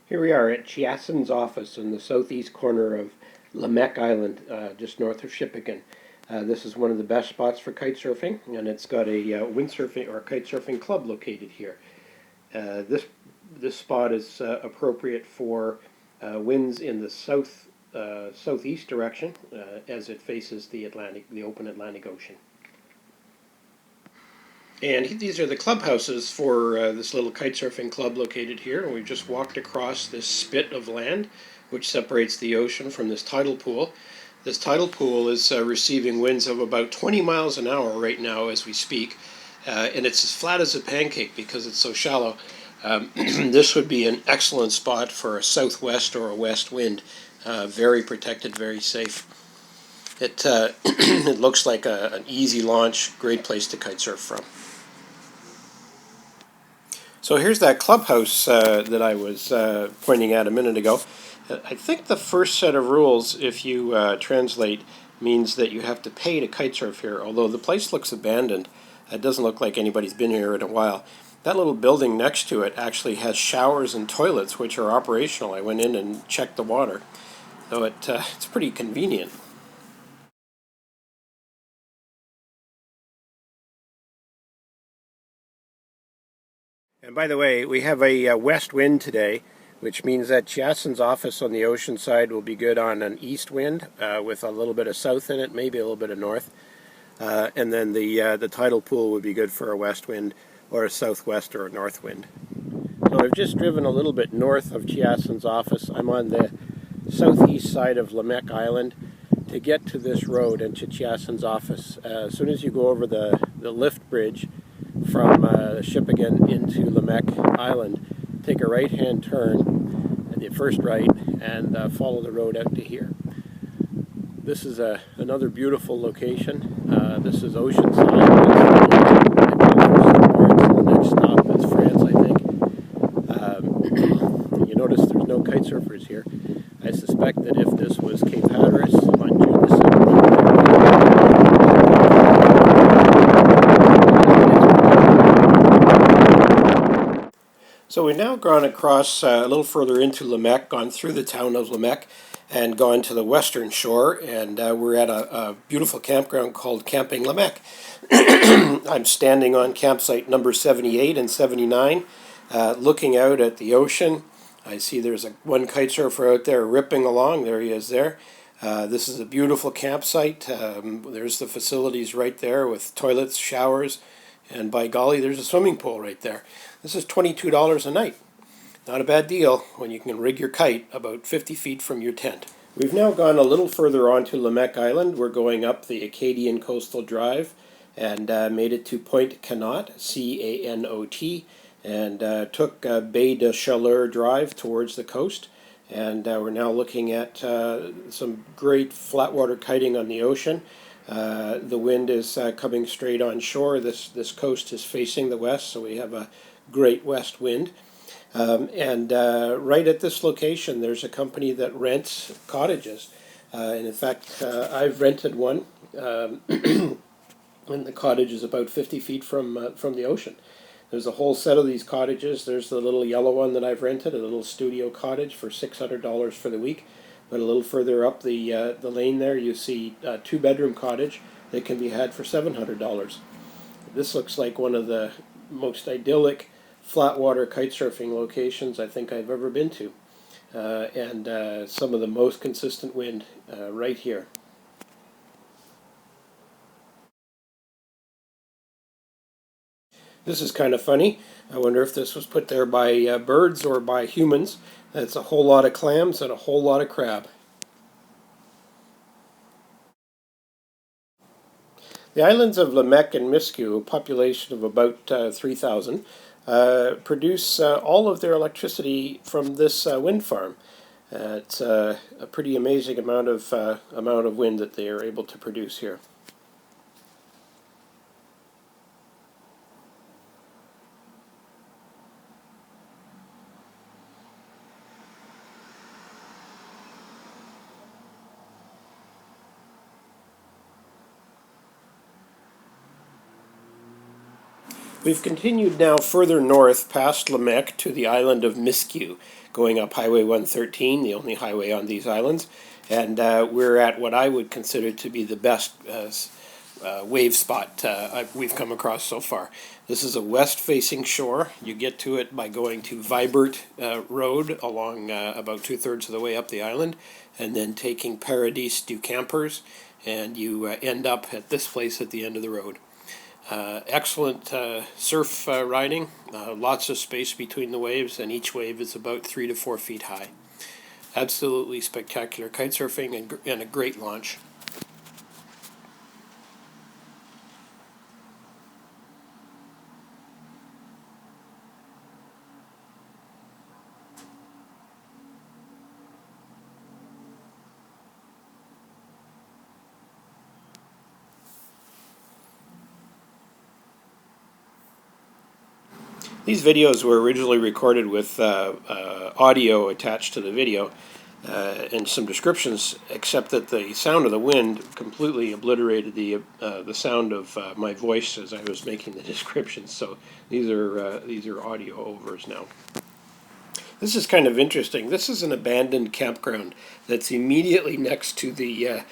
Here we are at Chiasson's office in the southeast corner of Lamec Island, just north of Shippagan. This is one of the best spots for kite surfing, and it's got a windsurfing or kite surfing club located here. This spot is appropriate for winds in the southeast direction as it faces the open Atlantic Ocean. And these are the clubhouses for this little kite surfing club located here. And we've just walked across this spit of land which separates the ocean from this tidal pool. This tidal pool is receiving winds of about 20 miles an hour right now as we speak. And it's as flat as a pancake because it's so shallow. This would be an excellent spot for a southwest or a west wind. Very protected, very safe. It, it looks like an easy launch, great place to kite surf from. So here's that clubhouse that I was pointing at a minute ago. I think the first set of rules, if you translate, means that you have to pay to kite surf here, although the place looks abandoned. It doesn't look like anybody's been here in a while. That little building next to it actually has showers and toilets which are operational. I went in and checked the water, so it's pretty convenient. And by the way, we have a west wind today, which means that Chiasson's office on the ocean side will be good on an east wind with a little bit of south in it, maybe a little bit of north. And then the tidal pool would be good for a west wind or a southwest or a north wind. So I've just driven a little bit north of Chiasson's office. I'm on the southeast side of Lamec Island. To get to this road and to Chiasson's office, as soon as you go over the lift bridge from Shippagan into Lamec Island, take a right-hand turn, the first right, and follow the road out to here. This is another beautiful location. This is Oceanside. The next stop is France, I think. You notice there's no kite surfers here. I suspect that if this was Cape Hatteras on June the 17th, so we've now gone across a little further into Lamec, gone through the town of Lamec, and gone to the western shore, and we're at a beautiful campground called Camping Lamec. I'm standing on campsite number 78 and 79, looking out at the ocean. I see there's one kite surfer out there ripping along. There he is there. This is a beautiful campsite. There's the facilities right there with toilets, showers, and by golly, there's a swimming pool right there. This is $22 a night. Not a bad deal when you can rig your kite about 50 feet from your tent. We've now gone a little further onto Lamec Island. We're going up the Acadian Coastal Drive and made it to Point Canot, C-A-N-O-T, and took Baie de Chaleur Drive towards the coast. And we're now looking at some great flatwater kiting on the ocean. The wind is coming straight on shore. This coast is facing the west, so we have a great west wind. And right at this location, there's a company that rents cottages. And in fact, I've rented one, and the cottage is about 50 feet from the ocean. There's a whole set of these cottages. There's the little yellow one that I've rented, a little studio cottage for $600 for the week. But a little further up the lane there, you see a two-bedroom cottage that can be had for $700. This looks like one of the most idyllic flatwater kite surfing locations I think I've ever been to, and some of the most consistent wind right here. This is kind of funny. I wonder if this was put there by birds or by humans. That's a whole lot of clams and a whole lot of crab. The islands of Lamec and Miscou, a population of about 3,000, produce all of their electricity from this wind farm. It's a pretty amazing amount of wind that they are able to produce here. We've continued now further north past Lamec to the island of Miscue, going up Highway 113, the only highway on these islands, and we're at what I would consider to be the best wave spot we've come across so far. This is a west-facing shore. You get to it by going to Vibert Road along about 2/3 of the way up the island, and then taking Paradis du Campers, and you end up at this place at the end of the road. Excellent surf riding, lots of space between the waves, and each wave is about 3 to 4 feet high. Absolutely spectacular kite surfing and a great launch. These videos were originally recorded with audio attached to the video and some descriptions, except that the sound of the wind completely obliterated the sound of my voice as I was making the descriptions. So these are audio overs now. This is kind of interesting. This is an abandoned campground that's immediately next to the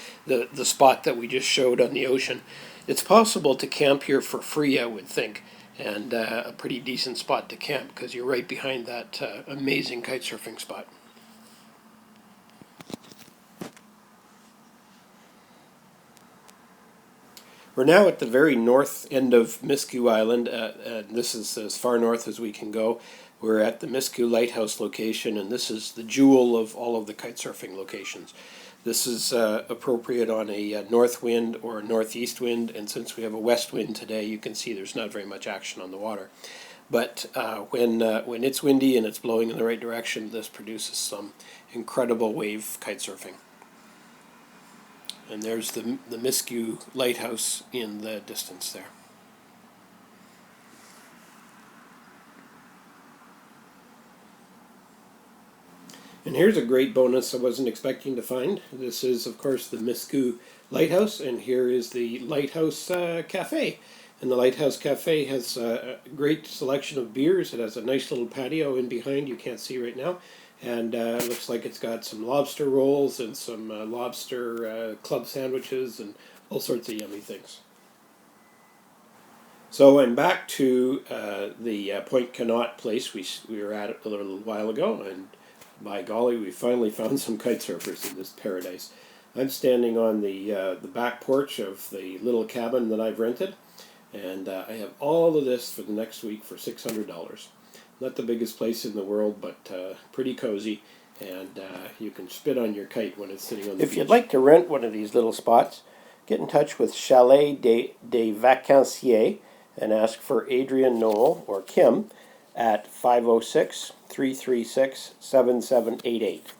spot that we just showed on the ocean. It's possible to camp here for free, I would think, and a pretty decent spot to camp because you're right behind that amazing kite surfing spot. We're now at the very north end of Miscue Island, and this is as far north as we can go. We're at the Miscue Lighthouse location, and this is the jewel of all of the kite surfing locations. This is appropriate on a north wind or a northeast wind, and since we have a west wind today, you can see there's not very much action on the water. But when it's windy and it's blowing in the right direction, this produces some incredible wave kite surfing. And there's the Miscue Lighthouse in the distance there. And here's a great bonus I wasn't expecting to find. This is, of course, the Miscue Lighthouse, and here is the Lighthouse Cafe. And the Lighthouse Cafe has a great selection of beers. It has a nice little patio in behind you can't see right now. And it looks like it's got some lobster rolls and some lobster club sandwiches and all sorts of yummy things. So I'm back to the Point Connaught place we were at a little while ago, and by golly, we finally found some kite surfers in this paradise. I'm standing on the back porch of the little cabin that I've rented, and I have all of this for the next week for $600. Not the biggest place in the world, but pretty cozy, and you can spit on your kite when it's sitting on the beach. If you'd like to rent one of these little spots, get in touch with Chalet des Vacanciers and ask for Adrian Noel or Kim at 506-336-7788.